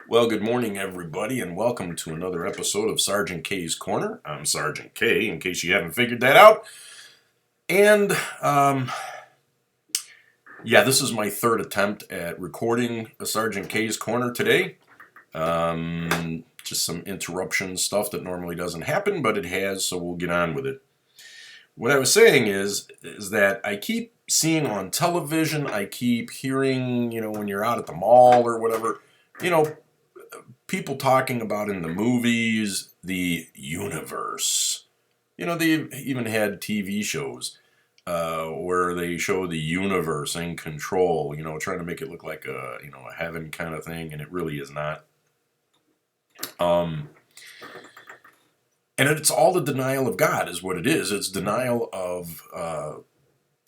Well, good morning, everybody, and welcome to another episode of Sergeant K's Corner. I'm Sergeant K, in case you haven't figured that out. And, this is my third attempt at recording a Sergeant K's Corner today. Just some interruption stuff that normally doesn't happen, but it has, so we'll get on with it. What I was saying is that I keep seeing on television, I keep hearing, when you're out at the mall or whatever, people talking about in the movies the universe. They've even had TV shows where they show the universe in control, trying to make it look like a heaven kind of thing, and it really is not. And it's all the denial of God is what it is. It's denial of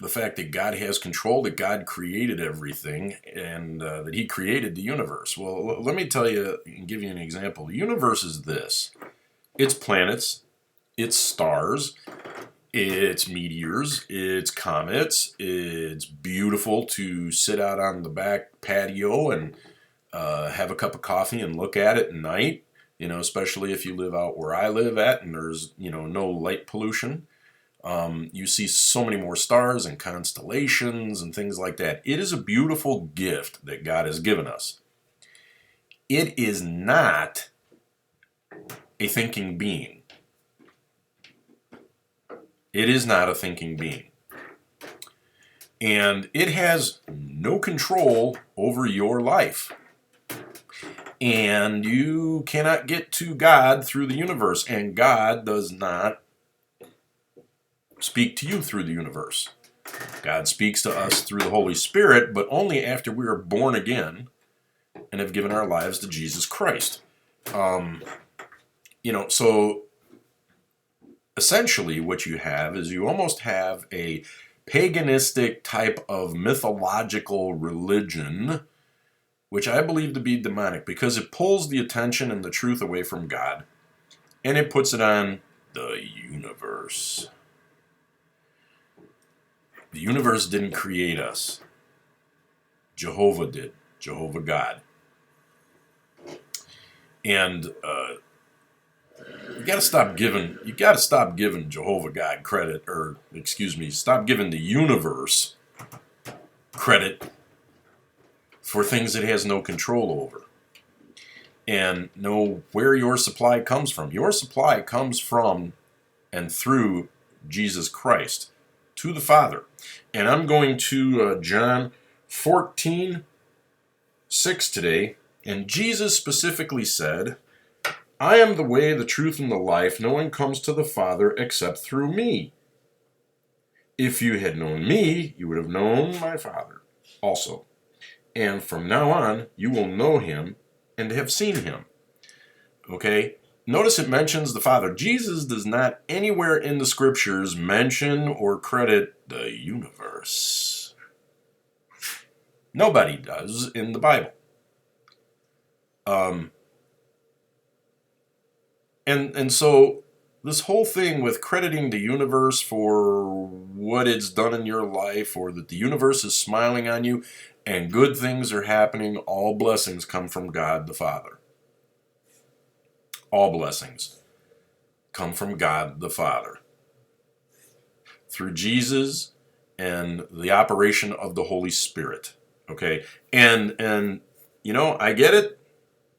the fact that God has control, that God created everything, and that He created the universe. Well, let me tell you and give you an example. The universe is this. It's planets, it's stars, it's meteors, it's comets. It's beautiful to sit out on the back patio and have a cup of coffee and look at it at night, especially if you live out where I live at and there's, no light pollution. You see so many more stars and constellations and things like that. It is a beautiful gift that God has given us. It is not a thinking being. It is not a thinking being. And it has no control over your life. And you cannot get to God through the universe. And God does not speak to you through the universe. God speaks to us through the Holy Spirit, but only after we are born again and have given our lives to Jesus Christ. So essentially what you have is you almost have a paganistic type of mythological religion, which I believe to be demonic because it pulls the attention and the truth away from God, and it puts it on the universe. The universe didn't create us. Jehovah did. Jehovah God. And you gotta stop giving Jehovah God credit, stop giving the universe credit for things it has no control over. And know where your supply comes from. Your supply comes from and through Jesus Christ to the Father. And I'm going to John 14:6 today. And Jesus specifically said, I am the way, the truth, and the life. No one comes to the Father except through me. If you had known me, you would have known my Father also. And from now on, you will know him and have seen him. Okay? Notice it mentions the Father. Jesus does not anywhere in the Scriptures mention or credit the universe. Nobody does in the Bible. And so this whole thing with crediting the universe for what it's done in your life, or that the universe is smiling on you and good things are happening, all blessings come from God the Father. All blessings come from God the Father through Jesus and the operation of the Holy Spirit. Okay? And I get it.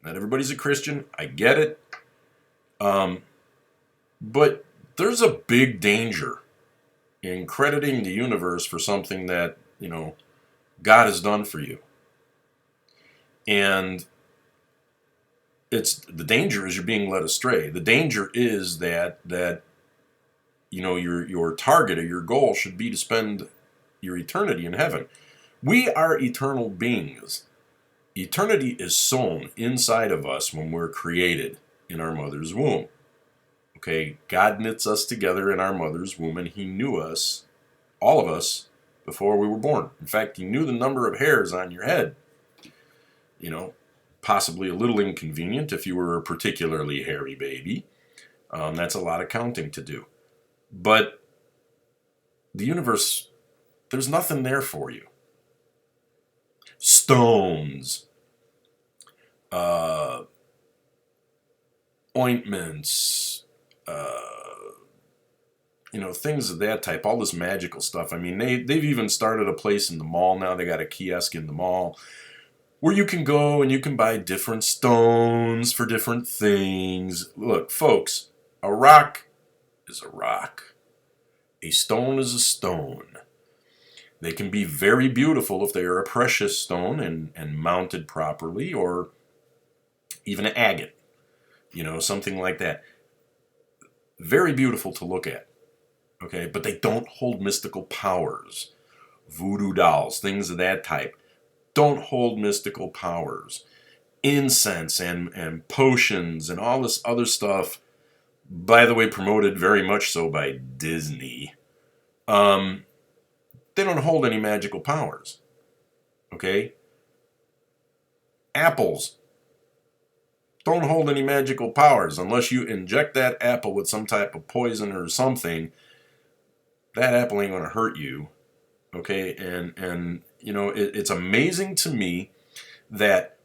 Not everybody's a Christian. I get it. But there's a big danger in crediting the universe for something that, God has done for you. And the danger is you're being led astray. The danger is that your target or your goal should be to spend your eternity in heaven. We are eternal beings. Eternity is sown inside of us when we're created in our mother's womb. Okay, God knits us together in our mother's womb, and He knew us, all of us, before we were born. In fact, He knew the number of hairs on your head. Possibly a little inconvenient if you were a particularly hairy baby. That's a lot of counting to do. But the universe, there's nothing there for you. Stones, uh, ointments, things of that type, all this magical stuff. I mean, they've even started a place in the mall now. They got a kiosk in the mall where you can go and you can buy different stones for different things. Look, folks, a rock is a rock. A stone is a stone. They can be very beautiful if they are a precious stone and mounted properly, or even an agate, something like that. Very beautiful to look at. Okay, but they don't hold mystical powers. Voodoo dolls, things of that type, don't hold mystical powers. Incense and potions and all this other stuff, by the way, promoted very much so by Disney, they don't hold any magical powers. Okay? Apples don't hold any magical powers unless you inject that apple with some type of poison or something. That apple ain't going to hurt you. Okay? And it's amazing to me that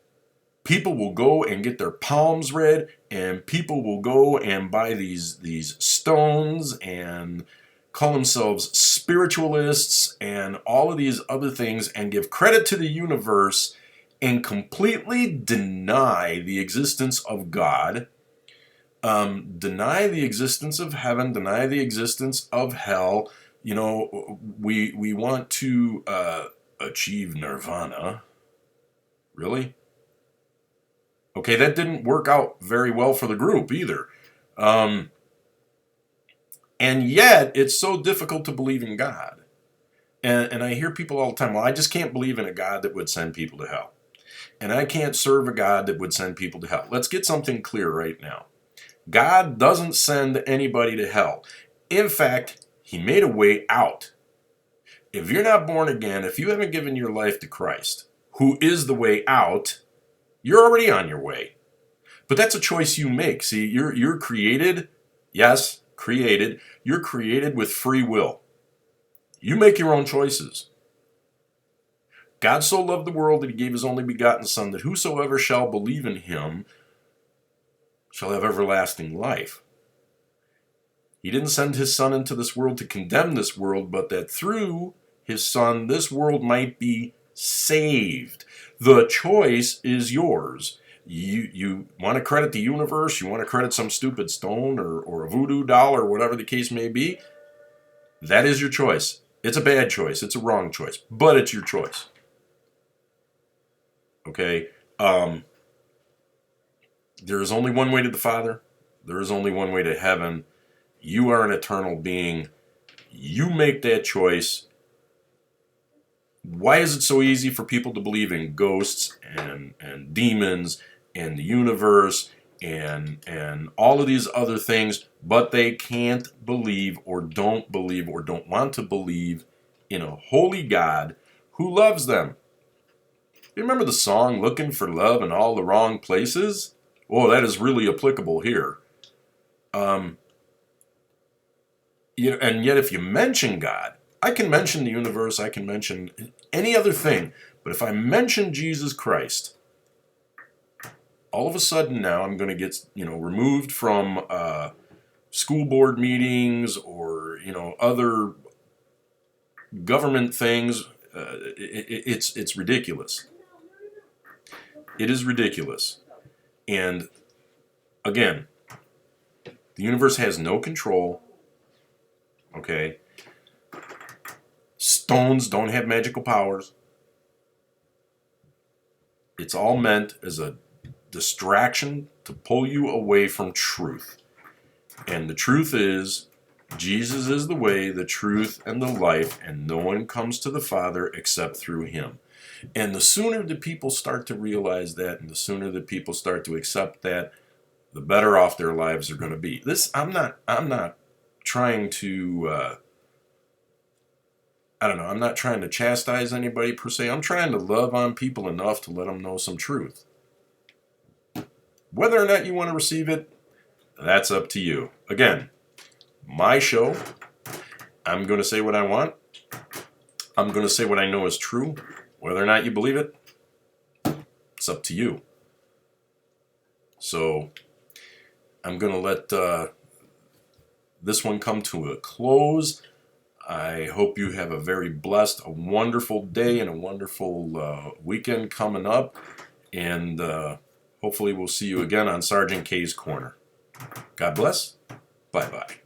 people will go and get their palms read, and people will go and buy these stones and call themselves spiritualists and all of these other things and give credit to the universe and completely deny the existence of God, deny the existence of heaven, deny the existence of hell. We want to achieve nirvana. Really? Okay, that didn't work out very well for the group either. And yet, it's so difficult to believe in God. And I hear people all the time, well, I just can't believe in a God that would send people to hell. And I can't serve a God that would send people to hell. Let's get something clear right now. God doesn't send anybody to hell. In fact, He made a way out. If you're not born again, if you haven't given your life to Christ, who is the way out, you're already on your way. But that's a choice you make. See, you're created, yes, created. You're created with free will. You make your own choices. God so loved the world that He gave His only begotten Son, that whosoever shall believe in Him shall have everlasting life. He didn't send His Son into this world to condemn this world, but that through His Son, this world might be saved. The choice is yours. You want to credit the universe, you want to credit some stupid stone or a voodoo doll or whatever the case may be, that is your choice. It's a bad choice. It's a wrong choice. But it's your choice. Okay? There is only one way to the Father. There is only one way to heaven. You are an eternal being. You make that choice. Why is it so easy for people to believe in ghosts and demons and the universe and all of these other things, but they can't believe or don't want to believe in a holy God who loves them? You remember the song, Looking for Love in All the Wrong Places? Oh, that is really applicable here. And yet if you mention God, I can mention the universe, I can mention any other thing, but if I mention Jesus Christ, all of a sudden now I'm going to get, removed from school board meetings or, other government things. It's ridiculous. It is ridiculous. And again, the universe has no control. Okay? Stones don't have magical powers. It's all meant as a distraction to pull you away from truth. And the truth is, Jesus is the way, the truth, and the life, and no one comes to the Father except through Him. And the sooner that people start to realize that, and the sooner that people start to accept that, the better off their lives are going to be. I'm not trying to, I'm not trying to chastise anybody per se. I'm trying to love on people enough to let them know some truth. Whether or not you want to receive it, that's up to you. Again, my show, I'm going to say what I want. I'm going to say what I know is true. Whether or not you believe it, it's up to you. So I'm going to let this one come to a close. I hope you have a very blessed, a wonderful day and a wonderful weekend coming up. And hopefully we'll see you again on Sergeant K's Corner. God bless. Bye-bye.